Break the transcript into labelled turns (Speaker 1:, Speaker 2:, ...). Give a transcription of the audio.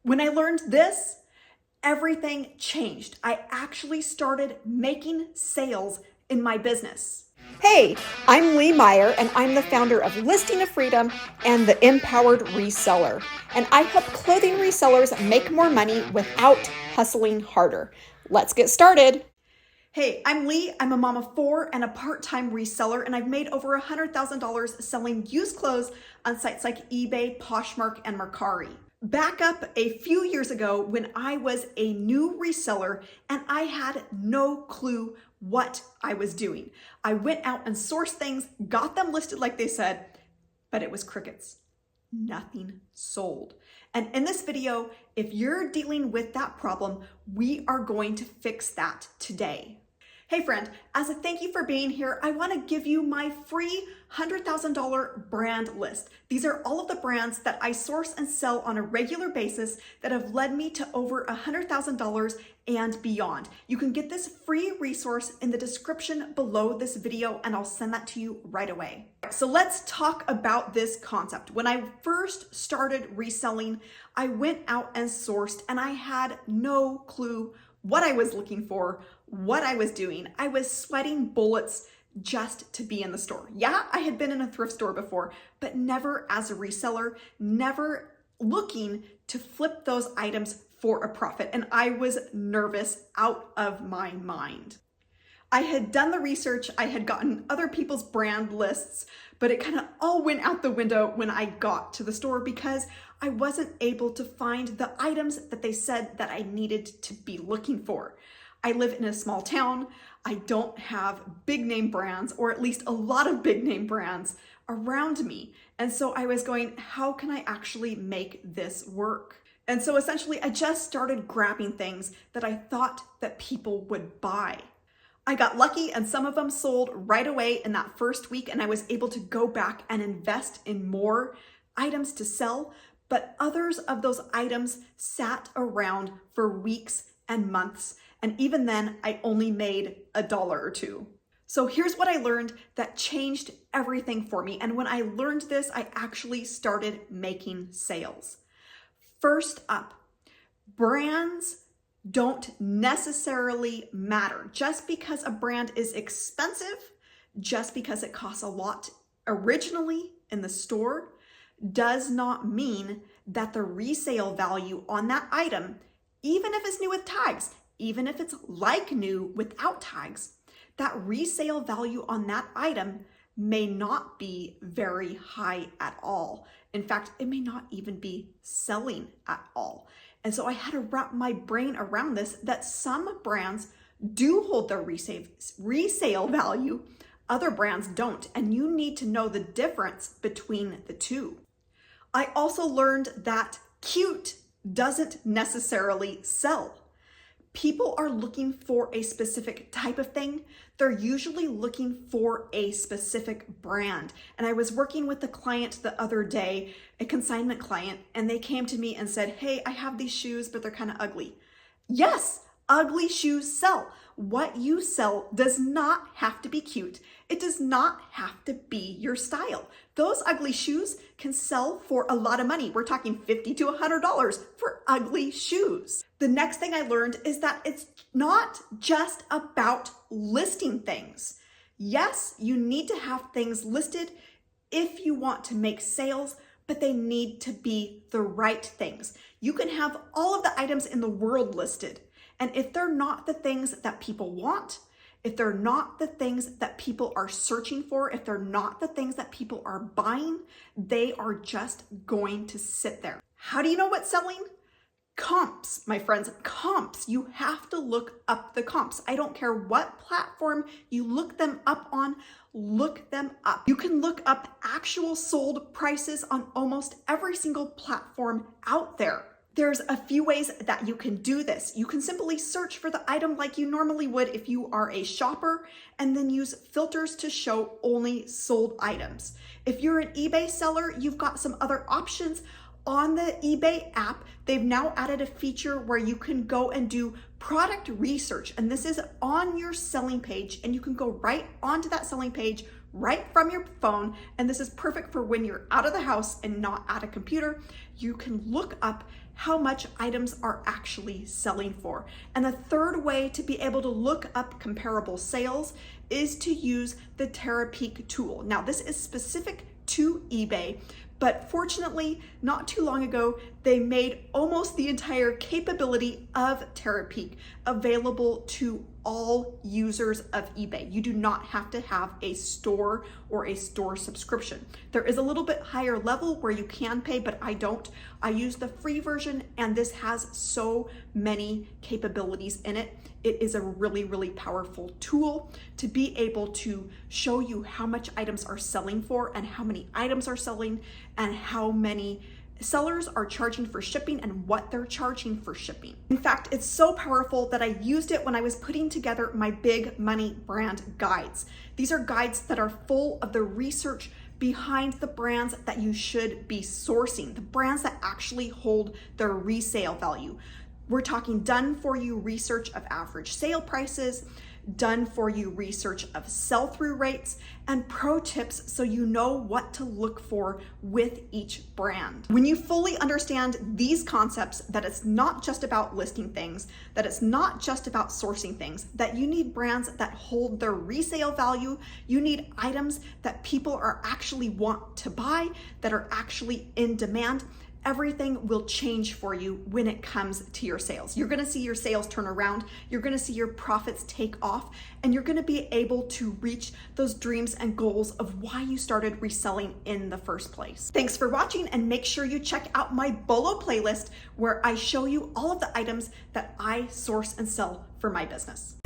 Speaker 1: When I learned this, everything changed. I actually started making sales in my business. Hey, I'm Lee Meyer, and I'm the founder of Listing of Freedom and the Empowered Reseller. And I help clothing resellers make more money without hustling harder. Let's get started. Hey, I'm Lee. I'm a mom of 4 and a part-time reseller, and I've made over $100,000 selling used clothes on sites like eBay, Poshmark, and Mercari. Back up a few years ago when I was a new reseller and I had no clue what I was doing. I went out and sourced things, got them listed like they said, but it was crickets. Nothing sold. And in this video, if you're dealing with that problem, we are going to fix that today. Hey friend, as a thank you for being here, I want to give you my free $100,000 brand list. These are all of the brands that I source and sell on a regular basis that have led me to over $100,000 and beyond. You can get this free resource in the description below this video, and I'll send that to you right away. So let's talk about this concept. When I first started reselling, I went out and sourced, and I had no clue what I was looking for, what I was doing. I was sweating bullets just to be in the store. Yeah, I had been in a thrift store before, but never as a reseller, never looking to flip those items for a profit. And I was nervous out of my mind. I had done the research, I had gotten other people's brand lists, but it kind of all went out the window when I got to the store because I wasn't able to find the items that they said that I needed to be looking for. I live in a small town. I don't have big name brands, or at least a lot of big name brands around me. And so I was going, how can I actually make this work? And so essentially I just started grabbing things that I thought that people would buy. I got lucky and some of them sold right away in that first week, and I was able to go back and invest in more items to sell, but others of those items sat around for weeks and months, and even then I only made $1 or $2. So here's what I learned that changed everything for me, and when I learned this, I actually started making sales. First up, brands don't necessarily matter. Just because a brand is expensive, just because it costs a lot originally in the store, does not mean that the resale value on that item, even if it's new with tags, even if it's like new without tags, that resale value on that item may not be very high at all. In fact, it may not even be selling at all. And so I had to wrap my brain around this, that some brands do hold their resale value, other brands don't, and you need to know the difference between the two. I also learned that cute doesn't necessarily sell. People are looking for a specific type of thing. They're usually looking for a specific brand. And I was working with a client the other day, a consignment client, and they came to me and said, hey, I have these shoes, but they're kind of ugly. Yes, ugly shoes sell. What you sell does not have to be cute. It does not have to be your style. Those ugly shoes can sell for a lot of money. We're talking $50 to $100 for ugly shoes. The next thing I learned is that it's not just about listing things. Yes, you need to have things listed if you want to make sales, but they need to be the right things. You can have all of the items in the world listed, and if they're not the things that people want, if they're not the things that people are searching for, if they're not the things that people are buying, they are just going to sit there. How do you know what's selling? Comps, my friends, comps. You have to look up the comps. I don't care what platform you look them up on, look them up. You can look up actual sold prices on almost every single platform out there. There's a few ways that you can do this. You can simply search for the item like you normally would if you are a shopper, and then use filters to show only sold items. If you're an eBay seller, you've got some other options. On the eBay app, they've now added a feature where you can go and do product research, and this is on your selling page, and you can go right onto that selling page right from your phone. And this is perfect for when you're out of the house and not at a computer. You can look up how much items are actually selling for. And the third way to be able to look up comparable sales is to use the Terapeak tool. Now, this is specific to eBay, but fortunately, not too long ago, they made almost the entire capability of Terapeak available to all users of eBay. You do not have to have a store or a store subscription. There is a little bit higher level where you can pay, but I don't. I use the free version, and this has so many capabilities in it. It is a really, really powerful tool to be able to show you how much items are selling for and how many items are selling and how many sellers are charging for shipping and what they're charging for shipping. In fact, it's so powerful that I used it when I was putting together my big money brand guides. These are guides that are full of the research behind the brands that you should be sourcing, the brands that actually hold their resale value. We're talking done for you research of average sale prices, done for you research of sell-through rates, and pro tips so you know what to look for with each brand. When you fully understand these concepts, that it's not just about listing things, that it's not just about sourcing things, that you need brands that hold their resale value, you need items that people are actually want to buy, that are actually in demand, everything will change for you when it comes to your sales. You're gonna see your sales turn around, you're gonna see your profits take off, and you're gonna be able to reach those dreams and goals of why you started reselling in the first place. Thanks for watching, and make sure you check out my Bolo playlist where I show you all of the items that I source and sell for my business.